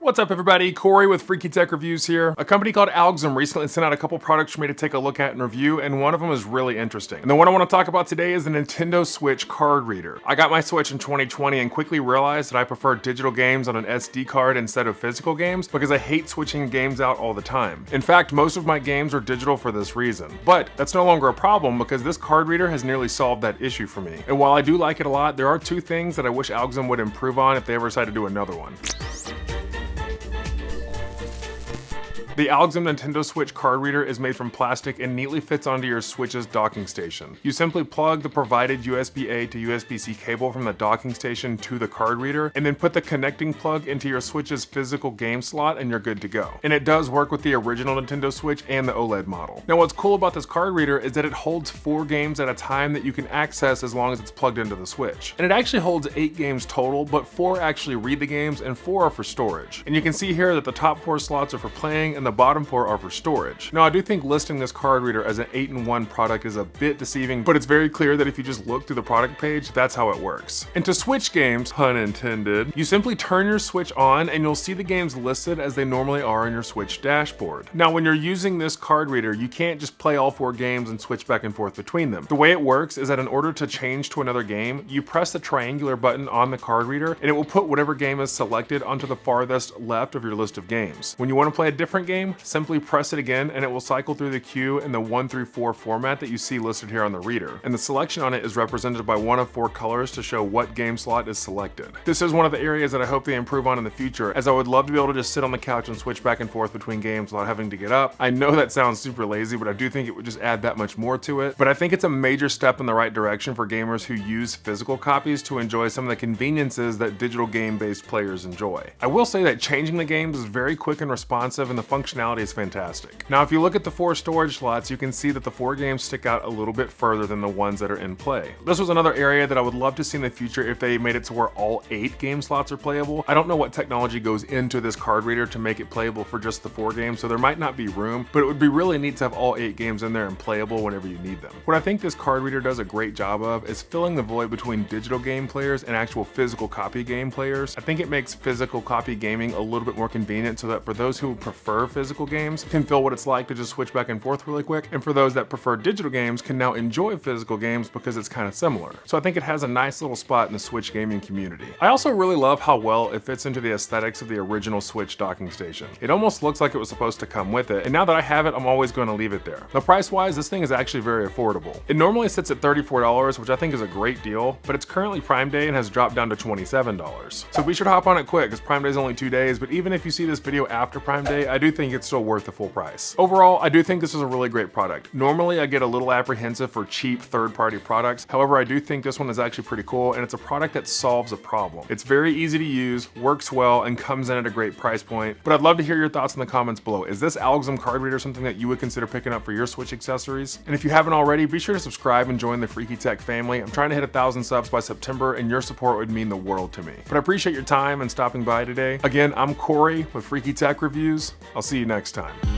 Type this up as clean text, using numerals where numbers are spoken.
What's up everybody, Corey with Freaky Tech Reviews here. A company called Alxum recently sent out a couple products for me to take a look at and review, and one of them is really interesting. And the one I want to talk about today is the Nintendo Switch card reader. I got my Switch in 2020 and quickly realized that I prefer digital games on an SD card instead of physical games because I hate switching games out all the time. In fact, most of my games are digital for this reason. But that's no longer a problem because this card reader has nearly solved that issue for me. And while I do like it a lot, there are two things that I wish Alxum would improve on if they ever decide to do another one. The Alxum Nintendo Switch card reader is made from plastic and neatly fits onto your Switch's docking station. You simply plug the provided USB-A to USB-C cable from the docking station to the card reader, and then put the connecting plug into your Switch's physical game slot and you're good to go. And it does work with the original Nintendo Switch and the OLED model. Now what's cool about this card reader is that it holds 4 games at a time that you can access as long as it's plugged into the Switch. And it actually holds 8 games total, but 4 actually read the games and 4 are for storage. And you can see here that the top 4 slots are for playing and the bottom 4 are for storage. Now I do think listing this card reader as an 8-in-1 product is a bit deceiving, but it's very clear that if you just look through the product page, that's how it works. And to Switch games, pun intended, you simply turn your Switch on and you'll see the games listed as they normally are in your Switch dashboard. Now when you're using this card reader, you can't just play all 4 games and switch back and forth between them. The way it works is that in order to change to another game, you press the triangular button on the card reader and it will put whatever game is selected onto the farthest left of your list of games. When you want to play a different game, simply press it again and it will cycle through the queue in the 1 through 4 format that you see listed here on the reader. And the selection on it is represented by one of 4 colors to show what game slot is selected. This is one of the areas that I hope they improve on in the future, as I would love to be able to just sit on the couch and switch back and forth between games without having to get up. I know that sounds super lazy, but I do think it would just add that much more to it. But I think it's a major step in the right direction for gamers who use physical copies to enjoy some of the conveniences that digital game-based players enjoy. I will say that changing the games is very quick and responsive and the functionality is fantastic. Now if you look at the 4 storage slots, you can see that the 4 games stick out a little bit further than the ones that are in play. This was another area that I would love to see in the future if they made it to where all 8 game slots are playable. I don't know what technology goes into this card reader to make it playable for just the 4 games, so there might not be room, but it would be really neat to have all 8 games in there and playable whenever you need them. What I think this card reader does a great job of is filling the void between digital game players and actual physical copy game players. I think it makes physical copy gaming a little bit more convenient so that for those who prefer physical games can feel what it's like to just switch back and forth really quick, and for those that prefer digital games can now enjoy physical games because it's kind of similar. So I think it has a nice little spot in the Switch gaming community. I also really love how well it fits into the aesthetics of the original Switch docking station. It almost looks like it was supposed to come with it, and now that I have it, I'm always going to leave it there. Now price wise, this thing is actually very affordable. It normally sits at $34, which I think is a great deal, but it's currently Prime Day and has dropped down to $27. So be sure to hop on it quick because Prime Day is only 2 days, but even if you see this video after Prime Day, I do think it's still worth the full price. Overall, I do think this is a really great product. Normally I get a little apprehensive for cheap third-party products. However, I do think this one is actually pretty cool, and it's a product that solves a problem. It's very easy to use, works well, and comes in at a great price point. But I'd love to hear your thoughts in the comments below. Is this Alxum card reader something that you would consider picking up for your Switch accessories? And if you haven't already, be sure to subscribe and join the Freaky Tech family. I'm trying to hit 1,000 subs by September, and your support would mean the world to me. But I appreciate your time and stopping by today. Again, I'm Corey with Freaky Tech Reviews. I'll see you next time.